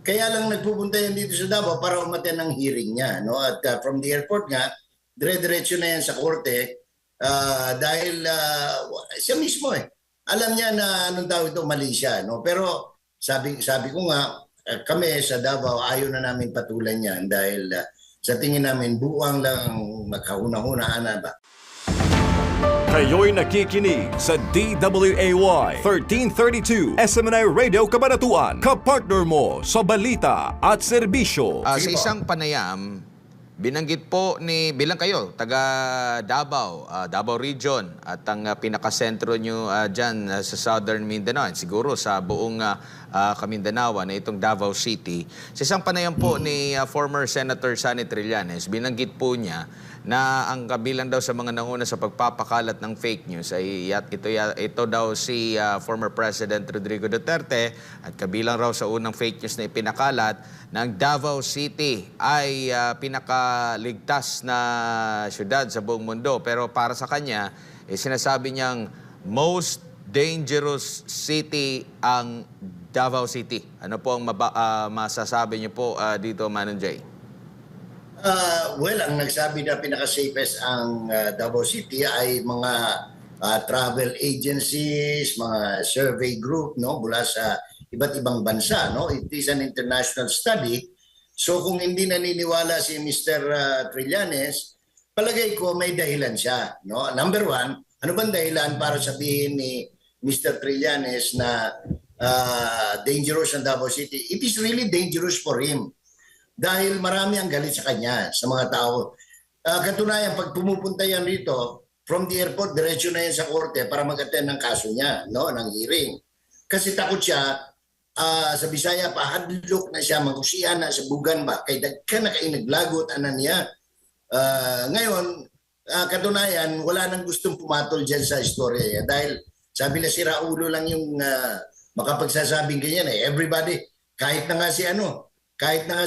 Kaya lang nagpupunta yan dito sa Davao para umattend ng hearing niya. No? At from the airport nga, dire-diretso na yan sa korte dahil siya mismo alam niya na anong tawag ito, mali siya. No? Pero sabi ko nga, kami sa Davao, ayaw na namin patulan yan dahil sa tingin namin buwang lang magkahuna-hunaan na ba. Kayo'y nakikinig sa DWAY 1332 SMNI Radio Cabanatuan, kapartner mo sa balita at serbisyo. Sa isang panayam, binanggit po bilang kayo, taga Davao, Davao Region, at ang pinakasentro nyo dyan sa Southern Mindanao, siguro sa buong Kamindanao na itong Davao City. Sa isang panayam po ni former Senator Sonny Trillanes, binanggit po niya na ang kabilang daw sa mga nanguna sa pagpapakalat ng fake news ay ito daw si former President Rodrigo Duterte, at kabilang raw sa unang fake news na ipinakalat na ang Davao City ay pinakaligtas na syudad sa buong mundo. Pero para sa kanya, sinasabi niyang most dangerous city ang Davao City. Ano po ang masasabi niyo po dito, Manong Jay? Well, ang nagsabi na pinaka-safest ang Davao City ay mga travel agencies, mga survey group, no, mula sa iba't ibang bansa, no. It is an international study. So kung hindi naniniwala si Mr. Trillanes, palagay ko may dahilan siya, no. Number one, ano bang dahilan para sabihin ni Mr. Trillanes na dangerous ang Davao City? It is really dangerous for him. Dahil marami ang galit sa kanya, sa mga tao. Katunayan, pag pumupunta yan rito, from the airport, diretso na yan sa korte para mag-attend ng kaso niya, no, ng hearing. Kasi takot siya, sa Bisaya pa, hadlok na siya, magusihan na sa bugan ba, kay dagkan na kayo naglagot, anan niya. Ngayon, katunayan, wala nang gustong pumatol dyan sa istorya niya. Dahil sabi na si Raulo lang yung makapagsasabing ganyan Everybody, kahit na nga si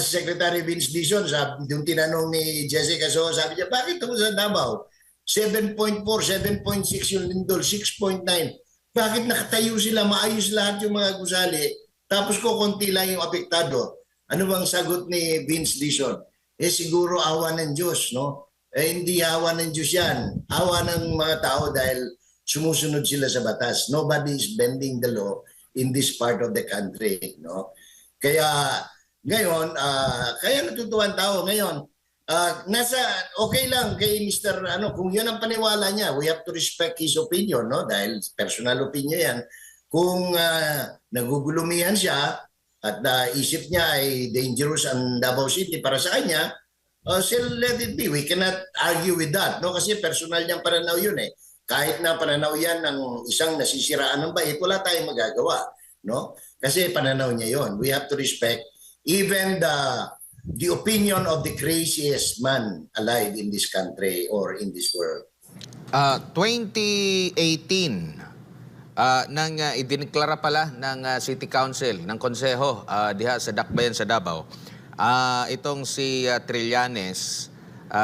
Secretary Vince Dizon, yung tinanong ni Jessica So, sabi niya, bakit ako sa Davao? 7.4, 7.6 yung lindol, 6.9. Bakit nakatayo sila, maayos lahat yung mga gusali, tapos ko konti lang yung apektado? Ano bang sagot ni Vince Dizon? Siguro awa ng Diyos, no? Hindi awa ng Diyos yan. Awa ng mga tao dahil sumusunod sila sa batas. Nobody is bending the law in this part of the country, no? Kaya ngayon, kaya natutuwan tao ngayon. Okay lang kay Mr. Kung yun ang paniwala niya, we have to respect his opinion, no? Dahil personal opinion yan. Kung nagugulumihan siya at isip niya ay dangerous ang Davao City para sa kanya, still let it be. We cannot argue with that, no? Kasi personal niyang pananaw yun Kahit na pananaw yan ng isang nasisiraan ng bait, wala tayong magagawa, no? Kasi pananaw niya yon. We have to respect even the opinion of the craziest man alive in this country or in this world. 2018, nang idineklara pala ng City Council, ng Konseho diha sa Dakbayan sa Davao, itong si Trillanes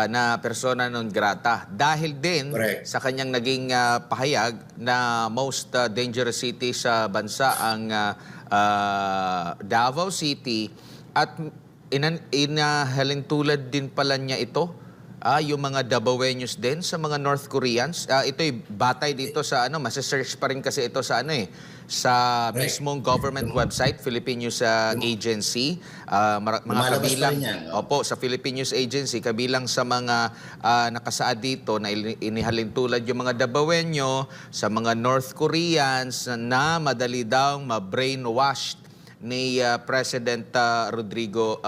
na persona non grata dahil din sa kanyang naging pahayag na most dangerous city sa bansa ang Davao City, at inahalin tulad din pala niya ito yung mga Davaoenos din sa mga North Koreans. Ito'y batay dito sa masa-search pa rin kasi ito sa sa mismong government website, Philippine News Agency. Mga kabilang sa Philippine News Agency, kabilang sa mga nakasaad dito na inihalin tulad yung mga Davaoeno sa mga North Koreans na madali daw ma-brainwashed ni President Rodrigo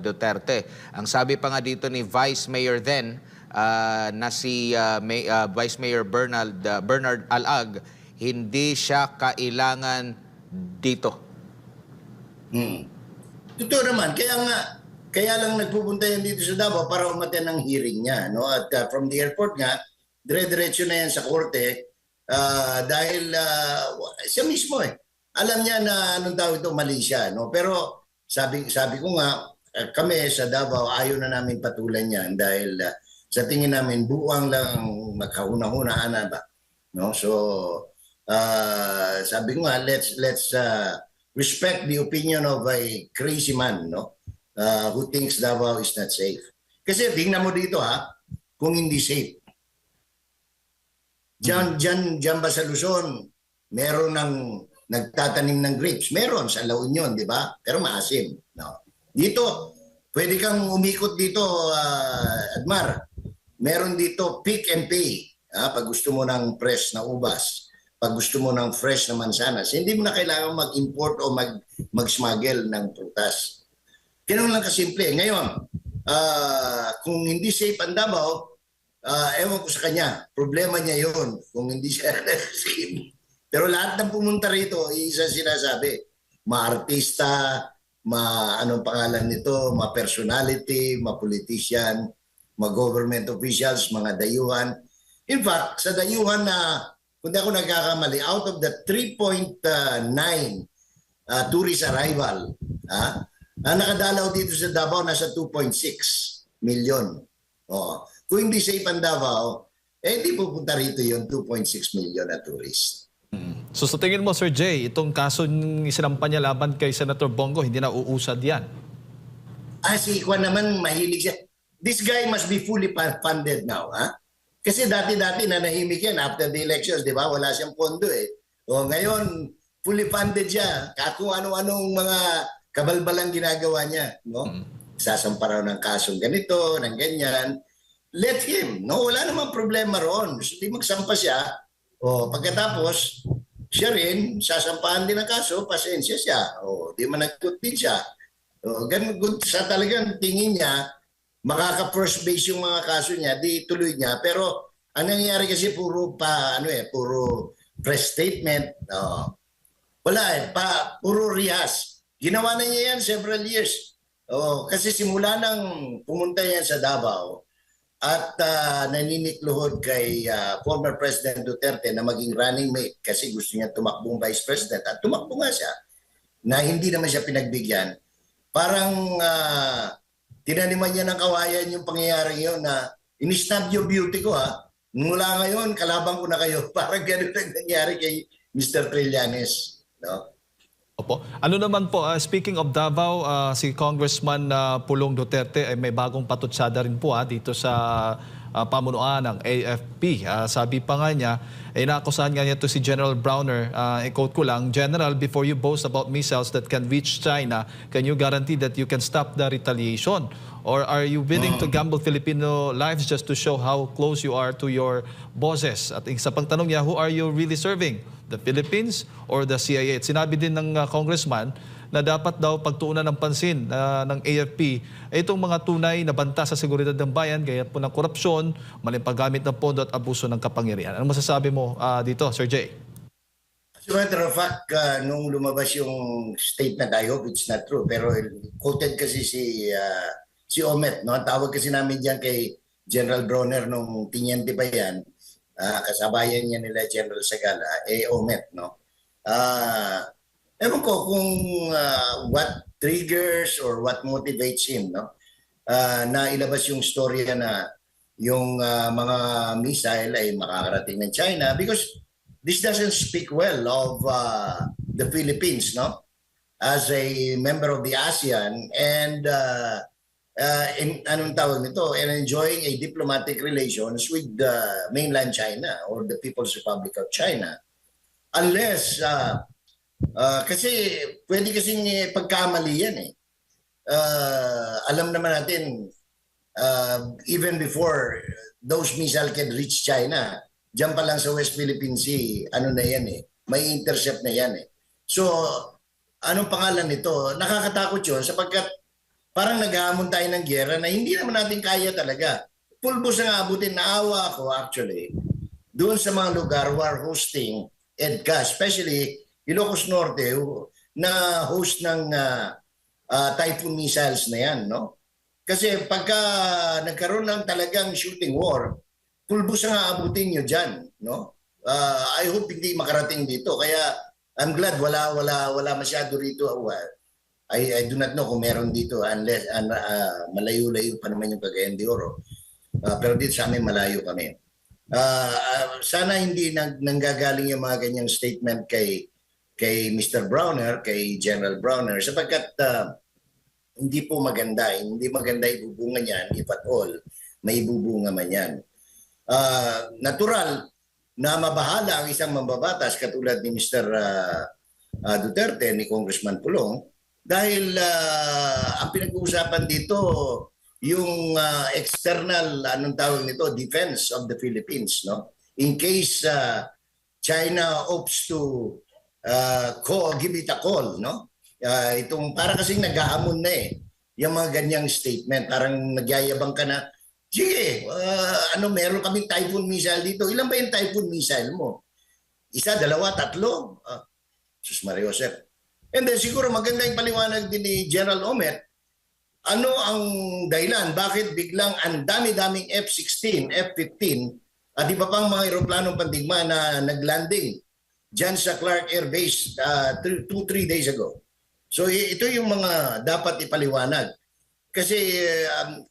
Duterte. Ang sabi pa nga dito ni Vice Mayor then na si Vice Mayor Bernard Alag, hindi siya kailangan dito. Totoo naman. Kaya lang nagpupunta yan dito sa Davao para umattend ng hearing niya, no? At from the airport nga, dire-diretso na yan sa korte dahil siya mismo alam niya na anong tawag ito, mali siya, no? Pero sabi ko nga, kami sa Davao, ayaw na namin patulan yan dahil sa tingin namin buwang lang magkahuna-hunaan na ba, no? So sabi ko nga, let's respect the opinion of a crazy man, no? Who thinks Davao is not safe. Kasi tingnan mo dito kung hindi safe. Diyan ba sa Luzon, meron ng nagtatanim ng grapes? Meron sa La Union, di ba? Pero maasim. No? Dito, pwede kang umikot dito, Admar. Meron dito pick and pay. Pag gusto mo ng fresh na ubas, pag gusto mo ng fresh na mansanas, hindi mo na kailangan mag-import o mag-smuggle ng prutas. Ganun lang kasimple. Ngayon, kung hindi safe ang Davao, ewan ko sa kanya. Problema niya yon kung hindi siya safe. Pero lahat ng pumunta rito, isa sinasabi, ma-artista, anong pangalan nito, ma-personality, ma-politician, ma-government officials, mga dayuhan. In fact, sa dayuhan na, kung di ako nagkakamali, out of the 3.9 tourist arrival, nakadalaw dito sa Davao, nasa 2.6 million. Kung hindi safe ang Davao, hindi pupunta rito yung 2.6 million na tourist. So sa tingin mo, Sir Jay, itong kaso ng isinampa niya laban kay Senator Bongo, hindi na uusad yan? Si Juan naman, mahilig siya. This guy must be fully funded now, Kasi dati-dati nanahimik yan after the elections, di ba? Wala siyang pondo ngayon, fully funded siya. Kung ano-anong mga kabalbalang ginagawa niya, no? Sasampa raw ng kasong ganito, ng ganyan. Let him, no? Wala namang problema roon. Hindi magsampa siya. Pagkatapos, siya rin, sasampahan din ang kaso, pasensya siya. Di managot din siya. Ganun, sa talagang tingin niya, makaka-first base yung mga kaso niya, di tuloy niya. Pero ang nangyayari kasi puro press statement. Wala puro rihas. Ginawa na niya yan several years. Kasi simula nang pumunta yan sa Davao at naninikluhod kay former President Duterte na maging running mate kasi gusto niya tumakbong Vice President at tumakbo nga siya na hindi naman siya pinagbigyan. Parang tinaniman niya ng kawayan yung pangyayari yun na in-stab your beauty ko Mula ngayon, kalabang ko na kayo. Parang ganun ang nangyari kay Mr. Trillanes. No? Opo. Ano naman po, speaking of Davao, si Congressman Pulong Duterte ay may bagong patutsada rin po dito sa pamunuan ng AFP. Sabi pa nga niya, inaakusahan nga niya to si General Browner, i-quote ko lang, General, before you boast about missiles that can reach China, can you guarantee that you can stop the retaliation? Or are you willing to gamble Filipino lives just to show how close you are to your bosses? At isa pang tanong niya, who are you really serving? The Philippines or the CIA? At sinabi din ng congressman na dapat daw pagtuunan ng pansin ng AFP itong mga tunay na banta sa seguridad ng bayan, gaya po ng korupsyon, maling paggamit ng pondo at abuso ng kapangyarihan. Ano masasabi mo dito, Sir Jay? As a matter of fact, nung lumabas yung statement, I hope it's not true, pero quoted kasi si Omet, no? Tawag kasi namin diyan kay General Bronner nung tinyente pa yan, kasabayan niya nila General Sagala, Omet, no? Ewan ko kung what triggers or what motivates him, no? Na ilabas yung storya na yung mga missile ay makakarating ng China because this doesn't speak well of the Philippines, no? As a member of the ASEAN and anong tawag nito, and enjoying a diplomatic relations with mainland China or the People's Republic of China. Unless kasi pwede kasing pagkamali yan alam naman natin even before those missile can reach China, dyan pa lang sa West Philippine Sea, ano na yan may intercept na yan So, anong pangalan nito? Nakakatakot yun sapagkat parang naghahamon tayo ng gyera na hindi naman natin kaya talaga. Pulbos ang abutin, naawa ako actually doon sa mga lugar who are hosting EDCA, especially Ilocos Norte, na host ng Typhoon missiles na yan, no? Kasi pagka nagkaroon ng talagang shooting war, pulbos ang aabutin nyo dyan, no? I hope hindi makarating dito. Kaya I'm glad wala masyado rito. I do not know kung meron dito unless malayo-layo pa naman yung Cagayan de Oro. Pero dito sa amin malayo kami. Sana hindi nanggagaling yung mga ganyang statement kay kay Mr. Browner, kay General Browner, sapagkat hindi po maganda, hindi maganda ibubunga niyan, if at all, may ibubunga man yan. Natural na mabahala ang isang mambabatas katulad ni Mr. Duterte, ni Congressman Pulong, dahil ang pinag-uusapan dito, yung external, anong tawag nito, defense of the Philippines, no? In case China opts to give it a call, no? Itong para kasing nag-aamon na yung mga ganyang statement, parang nagyayabang ka na, sige, meron kaming Typhoon missile dito. Ilan ba yung Typhoon missile mo? Isa, dalawa, tatlo? Sus Maria Josep. And then siguro maganda yung paliwanag din ni General Omet. Ano ang dahilan? Bakit biglang ang dami-daming F-16, F-15 at iba pang mga eroplanong pandigma na naglanding dyan sa Clark Air Base 2-3 days ago? So ito yung mga dapat ipaliwanag. Kasi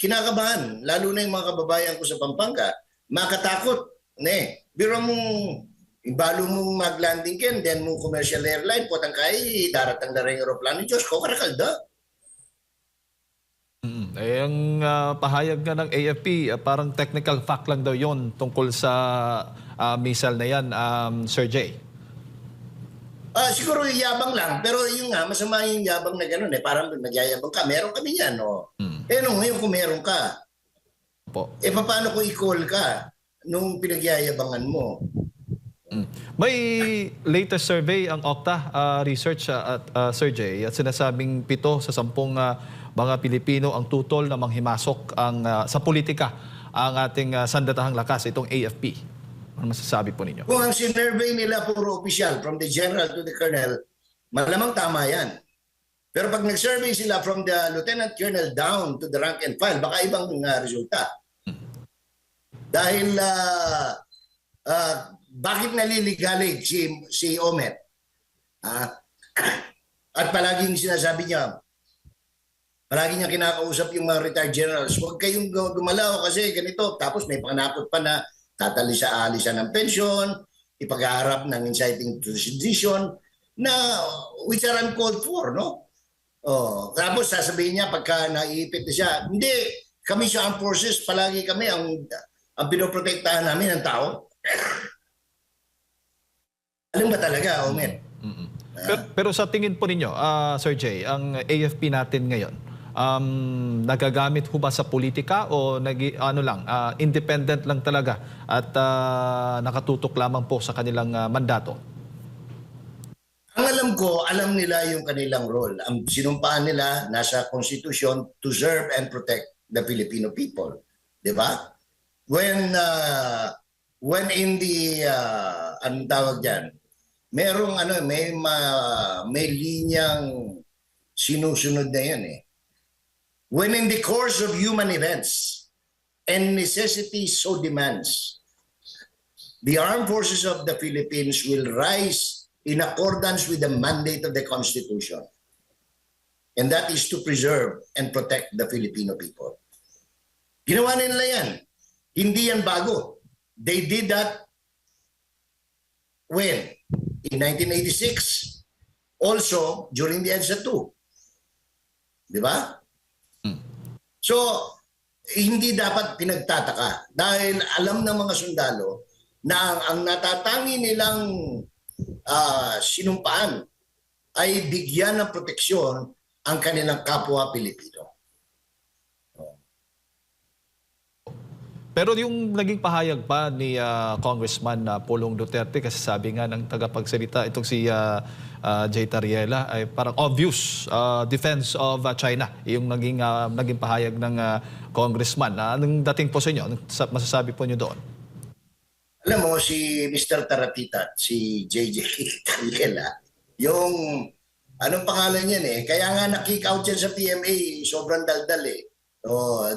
kinakabahan, lalo na yung mga kababayan ko sa Pampanga, makatakot. Biro mong ibalo mong mag-landing ken, then mong commercial airline, potang kay daratang na rin aeroplano. Diyos ko, karakalda. Ang pahayag nga ng AFP, parang technical fact lang daw yon tungkol sa missile na yan, Sir Jay. Siguro yabang lang, pero yung nga, masama yung yabang na gano'n parang nagyayabang ka. Meron kami yan, no? Ngayon kung meron ka, paano kung i-call ka nung pinagyayabangan mo? May latest survey ang Okta Research at Sir Jay at sinasabing 7 sa 10 mga Pilipino ang tutol na manghimasok sa politika ang ating sandatahang lakas, itong AFP. Ano masasabi po ninyo? Kung ang sinurvey nila puro official, from the general to the colonel, malamang tama yan. Pero pag nag-survey sila from the lieutenant colonel down to the rank and file, baka ibang resulta. Dahil bakit naliligalig si Omet? At palaging sinasabi niya, palagi niya kinakausap yung mga retired generals, huwag kayong gumalaw kasi ganito. Tapos may panakot pa na alisan ng pensyon, ipag-aarap ng inciting to sedition na which are uncalled for, no? Tapos sasabihin niya pagka naiipit na siya, hindi, kami sa armed forces, palagi kami ang pinoprotektahan namin ng tao. Alam ba talaga, Omet? Pero sa tingin po ninyo, Sir Jay, ang AFP natin ngayon, nagagamit ho ba sa politika o independent lang talaga at nakatutok lamang po sa kanilang mandato? Ang alam ko, alam nila yung kanilang role. Ang sinumpaan nila nasa Constitution to serve and protect the Filipino people. Di ba? When in the, anong tawag dyan, merong may linyang sinusunod na yan When in the course of human events and necessity so demands, the armed forces of the Philippines will rise in accordance with the mandate of the Constitution. And that is to preserve and protect the Filipino people. Ginawa nila yan. Hindi yan bago. They did that when? In 1986. Also, during the EDSA 2. Di ba? So, hindi dapat pinagtataka dahil alam ng mga sundalo na ang natatangi nilang sinumpaan ay bigyan ng proteksyon ang kanilang kapwa Pilipino. Pero yung naging pahayag pa ni Congressman Pulong Duterte, kasi sabi nga ng tagapagsalita itong si Jay Tariela ay parang obvious defense of China yung naging pahayag ng congressman. Anong dating po sa inyo? Anong masasabi po niyo doon? Alam mo, si Mr. Taratita, si JJ Tariela, yung anong pangalan yan kaya nga na-kick out yan sa PMA, sobrang daldal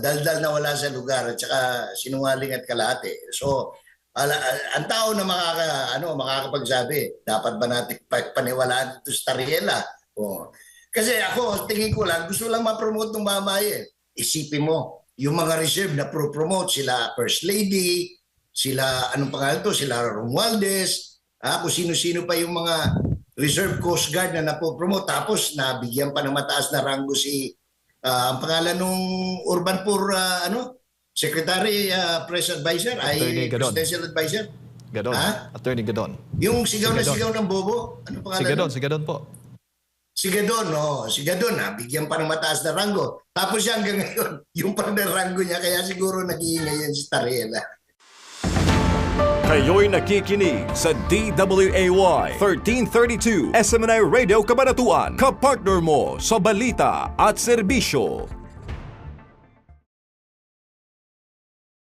daldal na wala sa lugar at saka sinungaling at kalate. So, ang tao na makakapagsabi, dapat ba natin paniwalaan ito sa Tariela? Kasi ako, tingin ko lang, gusto lang ma-promote ng mamaye. Isipin mo, yung mga reserve na pro-promote, sila First Lady, sila, anong pangalan to, sila Romualdez, kung sino-sino pa yung mga Reserve Coast Guard na napopromote. Tapos nabigyan pa ng mataas na ranggo si ang pangalan nung Urban Poor Secretary, Press Advisor, Attorney ay Gadon. Presidential Advisor. Gadon. Ha? Attorney Gadon. Yung sigaw na Gadon. sigaw ng bobo, ano pangalan? Si Gadon po. Si Gadon, si Gadon, bigyan pa ng mataas na ranggo. Tapos siya hanggang ngayon, yung pa na ranggo niya, kaya siguro nag-iingay yan si Tarela. Kayo'y nakikinig sa DWAY 1332 SMNI Radio Cabanatuan, kapartner mo sa balita at serbisyo.